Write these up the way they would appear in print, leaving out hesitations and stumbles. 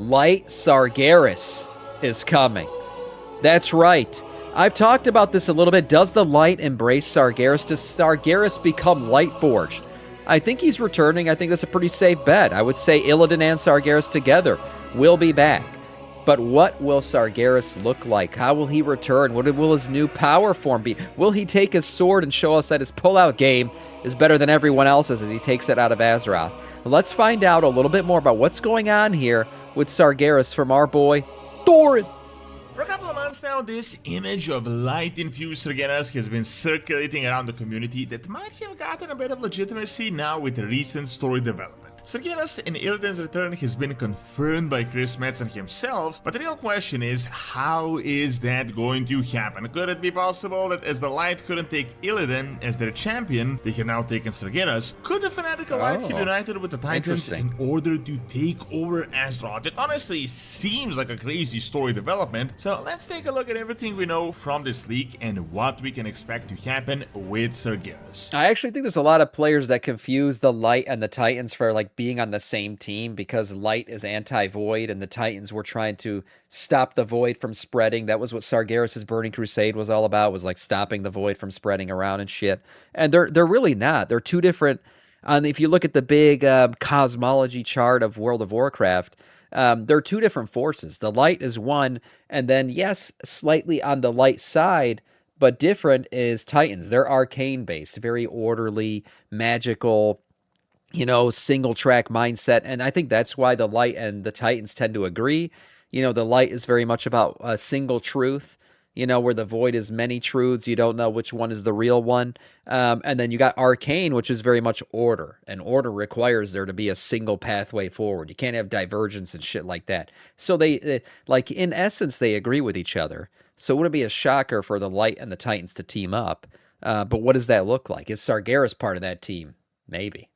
Light Sargeras is coming. That's right. I've talked about this a little bit. Does the light embrace Sargeras? Does Sargeras become Lightforged? I think he's returning. I think that's a pretty safe bet. I would say Illidan and Sargeras together will be back. But what will Sargeras look like? How will he return? What will his new power form be? Will he take his sword and show us that his pullout game is better than everyone else's as he takes it out of Azeroth? Let's find out a little bit more about what's going on here with Sargeras from our boy, Thorin. For a couple of months now, this image of light-infused Sargeras has been circulating around the community that might have gotten a bit of legitimacy now with the recent story development. Sargeras in Illidan's return has been confirmed by Chris Metzen himself, but the real question is, how is that going to happen? Could it be possible that as the Light couldn't take Illidan as their champion, they have now taken Sargeras? Could the fanatical Light have united with the Titans in order to take over Azeroth? It honestly seems like a crazy story development, so let's take a look at everything we know from this leak and what we can expect to happen with Sargeras. I actually think there's a lot of players that confuse the Light and the Titans for like being on the same team, because Light is anti-Void and the Titans were trying to stop the Void from spreading. That was what Sargeras' Burning Crusade was all about, was like stopping the Void from spreading around and shit. And they're really not. They're two different. If you look at the big cosmology chart of World of Warcraft, they're two different forces. The Light is one, and then yes, slightly on the Light side, but different is Titans. They're arcane based, very orderly, magical, you know, single track mindset. And I think that's why the Light and the Titans tend to agree. You know, the Light is very much about a single truth, you know, where the Void is many truths. You don't know which one is the real one. And then you got Arcane, which is very much order. And order requires there to be a single pathway forward. You can't have divergence and shit like that. So they like, in essence, they agree with each other. So it wouldn't be a shocker for the Light and the Titans to team up. But what does that look like? Is Sargeras part of that team? Maybe.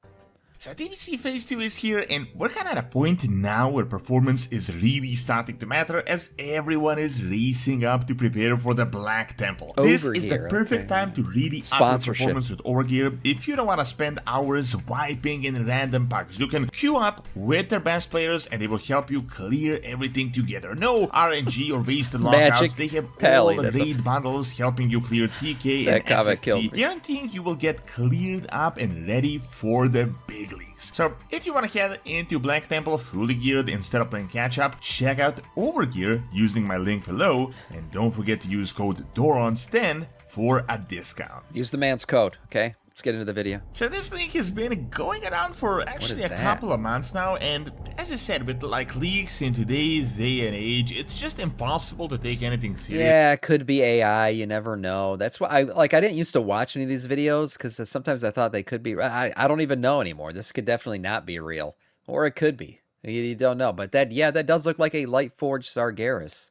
So TBC Phase 2 is here, and we're kinda at a point now where performance is really starting to matter as everyone is racing up to prepare for the Black Temple. This is the perfect time to really up your performance with Overgear. If you don't want to spend hours wiping in random packs, you can queue up with their best players and they will help you clear everything together. No RNG or wasted lockouts, they have all the raid bundles helping you clear TK and SST, guaranteeing you will get cleared up and ready for the big leagues. So if you want to head into Black Temple fully geared instead of playing catch up, check out Overgear using my link below, and don't forget to use code DORONS10 for a discount. Use the man's code, okay? Let's get into the video. So this leak has been going around for actually a couple of months now, and as I said, with like leaks in today's day and age, it's just impossible to take anything serious. Yeah, it could be AI, you never know. That's why I didn't used to watch any of these videos, because sometimes I thought they could be. I don't even know anymore. This could definitely not be real, or it could be. You don't know, but that does look like a Lightforged Sargeras.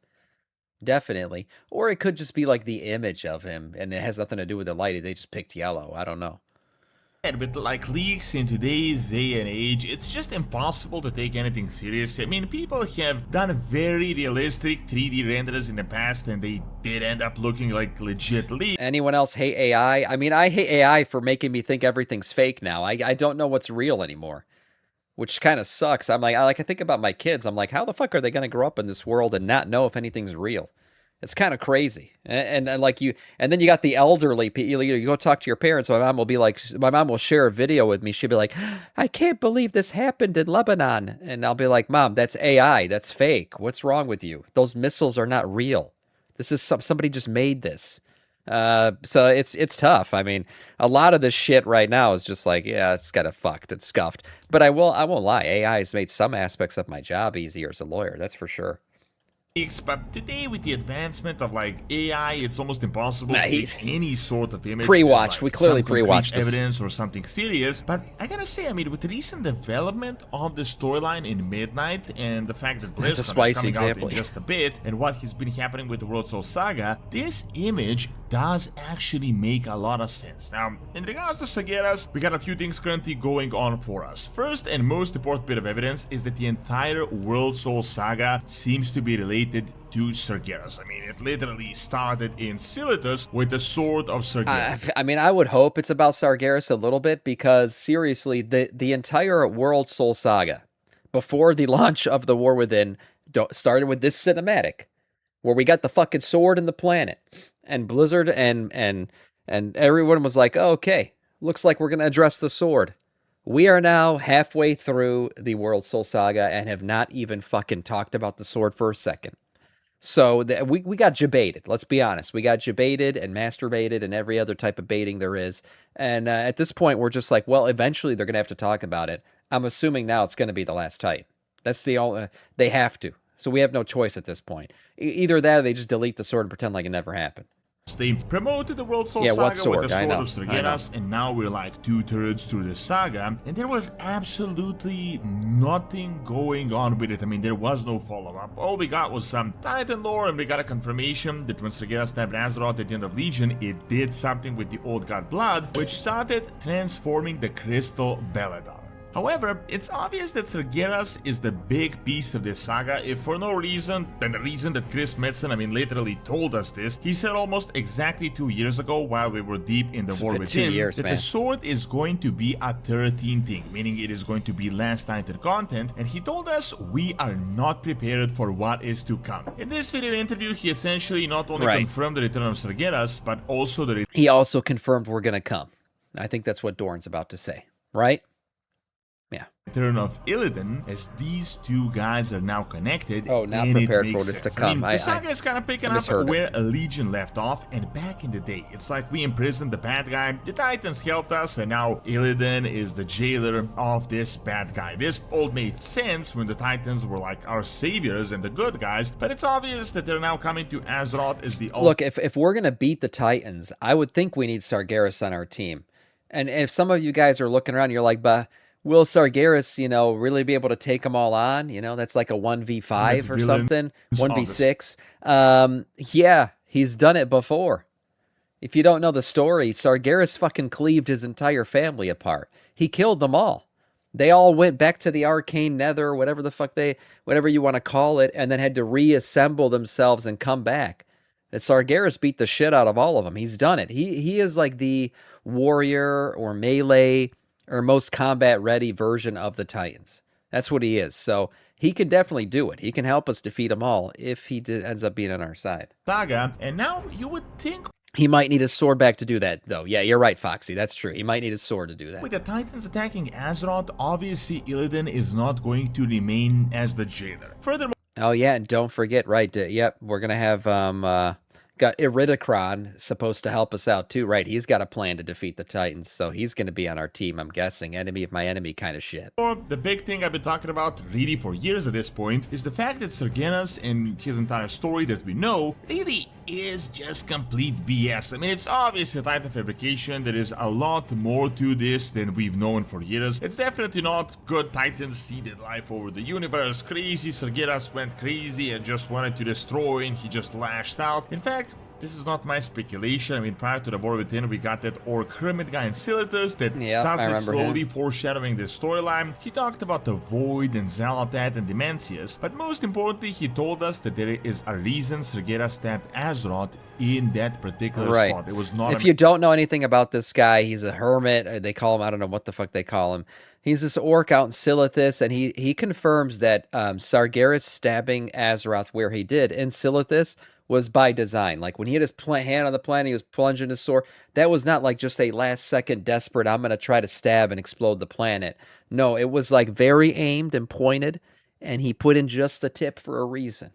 Definitely. Or it could just be like the image of him, and it has nothing to do with the light. They just picked yellow. I don't know. With like leaks in today's day and age, it's just impossible to take anything serious. I mean, people have done very realistic 3D renders in the past, and they did end up looking like legit leaks. Anyone else hate AI? I mean, I hate AI for making me think everything's fake now. I don't know what's real anymore, which kind of sucks. I think about my kids. I'm like, how the fuck are they going to grow up in this world and not know if anything's real? It's kind of crazy. And like and then you got the elderly people. You go talk to your parents. My mom will share a video with me. She'll be like, I can't believe this happened in Lebanon. And I'll be like, Mom, that's AI. That's fake. What's wrong with you? Those missiles are not real. This is somebody just made this. So it's tough. I mean, a lot of this shit right now is just like, yeah, it's kind of fucked. It's scuffed. But I won't lie. AI has made some aspects of my job easier as a lawyer. That's for sure. But today, with the advancement of like AI, it's almost impossible to get any sort of image. Pre-watch, like we clearly pre-watched evidence or something serious. But I gotta say, I mean, with the recent development of the storyline in Midnight and the fact that BlizzCon is coming out in just a bit, and what has been happening with the World Soul Saga, this image does actually make a lot of sense. Now, in regards to Sargeras, we got a few things currently going on for us. First and most important bit of evidence is that the entire World Soul Saga seems to be related to Sargeras. I mean, it literally started in Silitus with the Sword of Sargeras. I mean, I would hope it's about Sargeras a little bit, because seriously, the entire World Soul Saga, before the launch of the War Within started with this cinematic, where we got the fucking sword and the planet, and Blizzard and everyone was like, oh, okay, looks like we're gonna address the sword. We are now halfway through the World Soul Saga and have not even fucking talked about the sword for a second. So we got jebaited. Let's be honest. We got jebaited and masturbated and every other type of baiting there is. And at this point, we're just like, well, eventually they're going to have to talk about it. I'm assuming now it's going to be the last Titan. That's the only... they have to. So we have no choice at this point. Either that or they just delete the sword and pretend like it never happened. They promoted the World Soul Saga with the Sword of Sargeras, and now we're like 2/3 through the saga, and there was absolutely nothing going on with it. I mean, there was no follow-up. All we got was some Titan lore, and we got a confirmation that when Sargeras stabbed Azeroth at the end of Legion, it did something with the Old God blood, which started transforming the Crystal Belladar. However, it's obvious that Sargeras is the big piece of this saga, if for no reason than the reason that Chris Metzen, literally told us this. He said almost exactly 2 years ago, while we were deep in the War Within, that the sword is going to be a 13 thing, meaning it is going to be Last Titan content, and he told us we are not prepared for what is to come. In this video interview, he essentially not only confirmed the return of Sargeras, but also he also confirmed we're gonna come. I think that's what Dorn's about to say, right? Yeah. Return of Illidan, as these two guys are now connected. Oh, not prepared for this to come. The saga is kind of picking up where Legion left off, and back in the day, it's like we imprisoned the bad guy, the Titans helped us, and now Illidan is the jailer of this bad guy. This all made sense when the Titans were like our saviors and the good guys, but it's obvious that they're now coming to Azeroth as the... Look, if we're gonna beat the Titans, I would think we need Sargeras on our team. And if some of you guys are looking around, you're like, bah, will Sargeras, really be able to take them all on? That's like a 1v5 or something, 1v6. Yeah, he's done it before. If you don't know the story, Sargeras fucking cleaved his entire family apart. He killed them all. They all went back to the arcane nether, whatever the fuck whatever you want to call it, and then had to reassemble themselves and come back. And Sargeras beat the shit out of all of them. He's done it. He is like the warrior or melee or most combat-ready version of the Titans. That's what he is. So he can definitely do it. He can help us defeat them all if he ends up being on our side. Saga, and now you would think... he might need his sword back to do that, though. Yeah, you're right, Foxy. That's true. He might need his sword to do that. With the Titans attacking Azeroth, obviously Illidan is not going to remain as the jailer. Furthermore... oh, yeah, and don't forget, right, yep, we're going to have... got Iridikron supposed to help us out too, right? He's got a plan to defeat the Titans, so he's going to be on our team, I'm guessing. Enemy of my enemy kind of shit. The big thing I've been talking about really for years at this point is the fact that Sargeras and his entire story that we know really is just complete BS. It's obviously a Titan fabrication. There is a lot more to this than we've known for years. It's definitely not good Titans seeded life over the universe. Crazy Sargeras went crazy and just wanted to destroy, and he just lashed out. In fact, this is not my speculation. Prior to the War Within, we got that Orc Hermit guy in Silitus that started slowly foreshadowing this storyline. He talked about the Void and Zalatat and Dimensius, but most importantly, he told us that there is a reason Sargeras stabbed Azeroth in that particular spot. It was not... if you don't know anything about this guy, he's a hermit. They call him, I don't know what the fuck they call him. He's this orc out in Silithus, and he confirms that Sargeras stabbing Azeroth where he did in Silithus was by design. Like when he had his hand on the planet, he was plunging his sword. That was not like just a last second desperate, I'm going to try to stab and explode the planet. No, it was like very aimed and pointed, and he put in just the tip for a reason.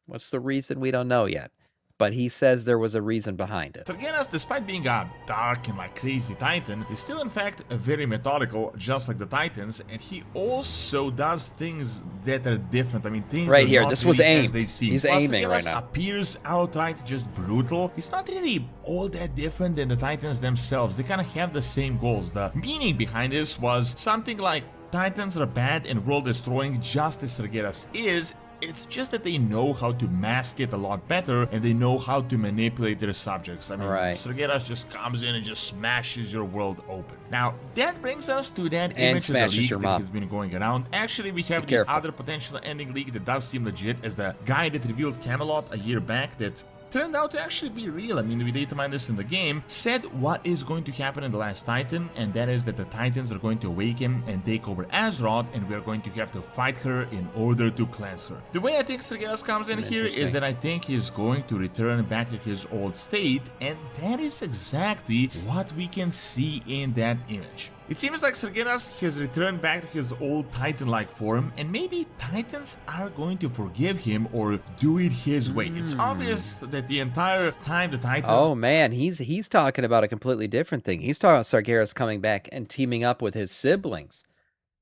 What's the reason? We don't know yet. But he says there was a reason behind it. Sargeras, despite being a dark and crazy Titan, is still in fact very methodical, just like the Titans, and he also does things that are different. Things right here. Not this really was aimed. As they seem. He's aiming right now. Appears outright just brutal. He's not really all that different than the Titans themselves. They kind of have the same goals. The meaning behind this was something like Titans are bad and world destroying, just as Sargeras is. It's just that they know how to mask it a lot better, and they know how to manipulate their subjects. Sargeras just comes in and just smashes your world open. Now, that brings us to that image of the leak that has been going around. Actually, we have the other potential ending leak that does seem legit, as the guy that revealed Camelot a year back that turned out to actually be real. I mean, we data mined this in the game, said what is going to happen in the last Titan, and that is that the Titans are going to awaken and take over Azeroth, and we are going to have to fight her in order to cleanse her. The way I think Sargeras comes in here is that I think he's going to return back to his old state, and that is exactly what we can see in that image. It seems like Sargeras has returned back to his old Titan-like form, and maybe Titans are going to forgive him or do it his way. It's obvious that the entire time the Titans... Oh man, he's talking about a completely different thing. He's talking about Sargeras coming back and teaming up with his siblings,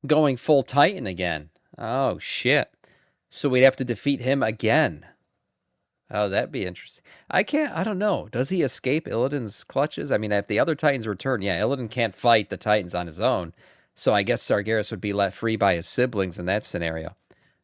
going full Titan again. Oh shit. So we'd have to defeat him again. Oh, that'd be interesting. I don't know. Does he escape Illidan's clutches? I mean, if the other Titans return, yeah, Illidan can't fight the Titans on his own. So I guess Sargeras would be let free by his siblings in that scenario.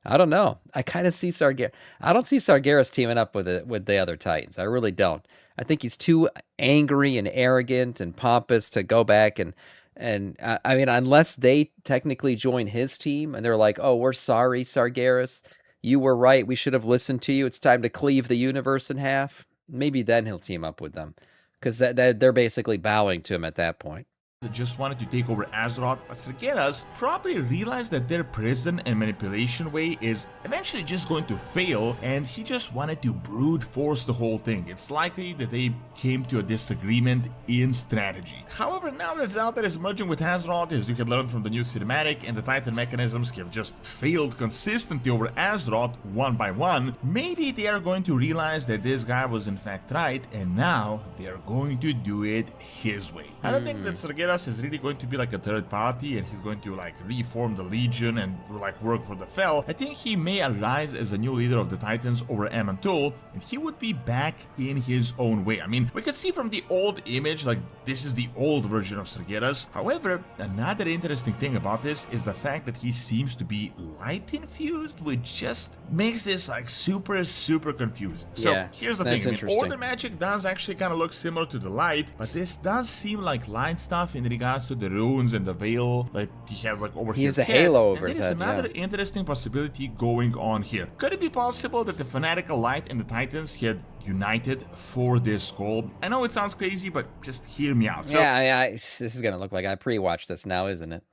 I don't know. I kind of see Sargeras. I don't see Sargeras teaming up with the other Titans. I really don't. I think he's too angry and arrogant and pompous to go back and I mean, unless they technically join his team and they're like, oh, we're sorry, Sargeras. You were right. We should have listened to you. It's time to cleave the universe in half. Maybe then he'll team up with them, because they're basically bowing to him at that point. Just wanted to take over Azeroth, but Sargeras probably realized that their prison and manipulation way is eventually just going to fail, and he just wanted to brute force the whole thing. It's likely that they came to a disagreement in strategy. However, now that Zelda is merging with Azeroth, as you can learn from the new cinematic, and the Titan mechanisms have just failed consistently over Azeroth one by one, maybe they are going to realize that this guy was in fact right, and now they are going to do it his way. I don't think that Sargeras is really going to be like a third party and he's going to like reform the Legion and like work for the Fel. I think he may arise as a new leader of the Titans over Amantul, and he would be back in his own way. I mean, we can see from the old image, like this is the old version of Sargeras. However, another interesting thing about this is the fact that he seems to be light-infused, which just makes this like super confusing. So yeah, here's the thing, I mean, Order magic does actually kind of look similar to the light, but this does seem like light stuff in regards to the runes and the veil that he has like over his head. He has a halo over his head. There is another interesting possibility going on here. Could it be possible that the fanatical light and the Titans had united for this goal? I know it sounds crazy, but just hear me out. So, yeah, this is gonna look like I pre-watched this now, isn't it?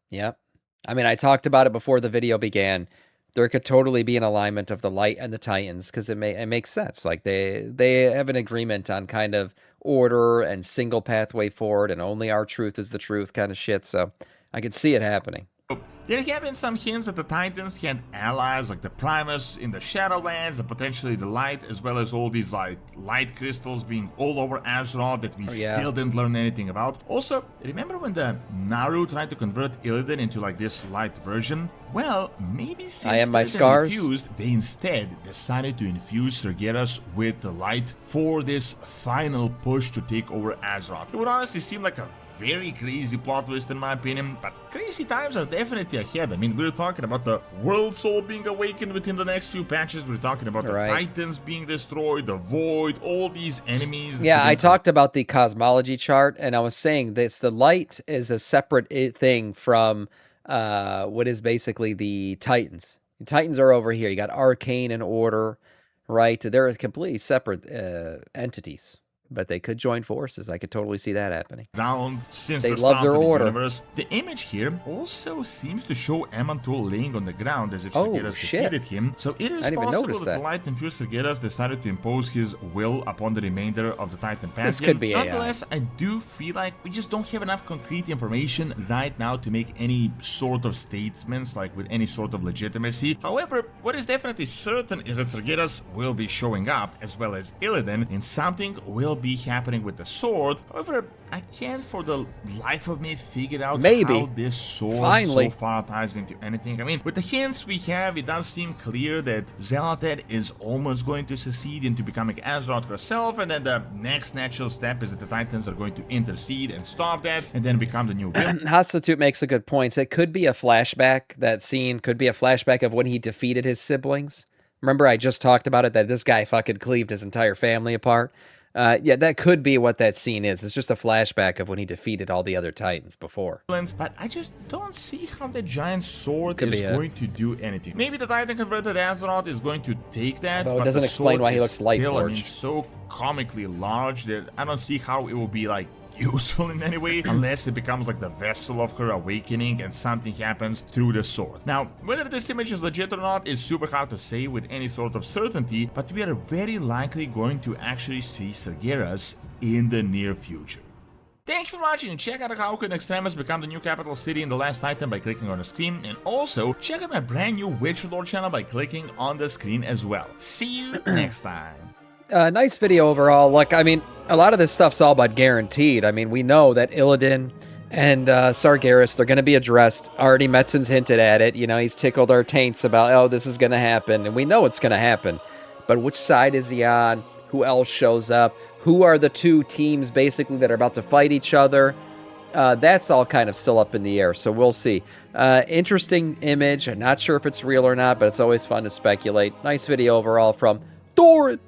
Yep. I mean, I talked about it before the video began. There could totally be an alignment of the light and the Titans, because it makes sense. Like they have an agreement on kind of order and single pathway forward, and only our truth is the truth kind of shit. So I could see it happening. There have been some hints that the Titans had allies like the Primus in the Shadowlands and potentially the Light, as well as all these like light crystals being all over Azeroth that we still didn't learn anything about. Also, remember when the Naru tried to convert Illidan into like this light version? Well, maybe since Illidan refused, they instead decided to infuse Sargeras with the light for this final push to take over Azeroth. It would honestly seem like a very crazy plot twist in my opinion, but crazy times are definitely ahead. I mean, we're talking about the World Soul being awakened within the next few patches, we're talking about the Titans being destroyed, the Void, all these enemies. Yeah, I talked about the cosmology chart, and I was saying this, the light is a separate thing from what is basically the Titans. The Titans are over here. You got Arcane and Order, right? They're completely separate entities. But they could join forces. I could totally see that happening. Since they love their order. Universe. The image here also seems to show Amantul laying on the ground as if Sargeras defeated him. So it is possible that the light-infused Sargeras decided to impose his will upon the remainder of the Titan Pantheon. This could be Nonetheless, I do feel like we just don't have enough concrete information right now to make any sort of statements like with any sort of legitimacy. However, what is definitely certain is that Sargeras will be showing up, as well as Illidan, and something will be happening with the sword. However, I can't for the life of me figure out how this sword so far ties into anything. I mean, with the hints we have, it does seem clear that Xel'Nated is almost going to succeed into becoming Azeroth herself, and then the next natural step is that the Titans are going to intercede and stop that, and then become the new villain. Hatsutut makes a good point. It could be a flashback. That scene could be a flashback of when he defeated his siblings. Remember, I just talked about it, that this guy fucking cleaved his entire family apart. Yeah, that could be what that scene is. It's just a flashback of when he defeated all the other Titans before. But I just don't see how the giant sword is going to do anything. Maybe the Titan converted Azeroth is going to take that, Although but it doesn't the explain sword why he is looks still, Lightforged. So comically large that I don't see how it will be like useful in any way unless it becomes like the vessel of her awakening and something happens through the sword. Now, whether this image is legit or not is super hard to say with any sort of certainty, but we are very likely going to actually see Sargeras in the near future. Thanks for watching, and check out how can Extremis become the new capital city in The Last Titan by clicking on the screen, and also check out my brand new Witcher Lore channel by clicking on the screen as well. See you next time. Nice video overall. Look, I mean, a lot of this stuff's all but guaranteed. I mean, we know that Illidan and Sargeras, they're going to be addressed. Already Metzin's hinted at it. You know, he's tickled our taints about, oh, this is going to happen. And we know it's going to happen. But which side is he on? Who else shows up? Who are the two teams, basically, that are about to fight each other? That's all kind of still up in the air, so we'll see. Interesting image. I'm not sure if it's real or not, but it's always fun to speculate. Nice video overall from Thorin.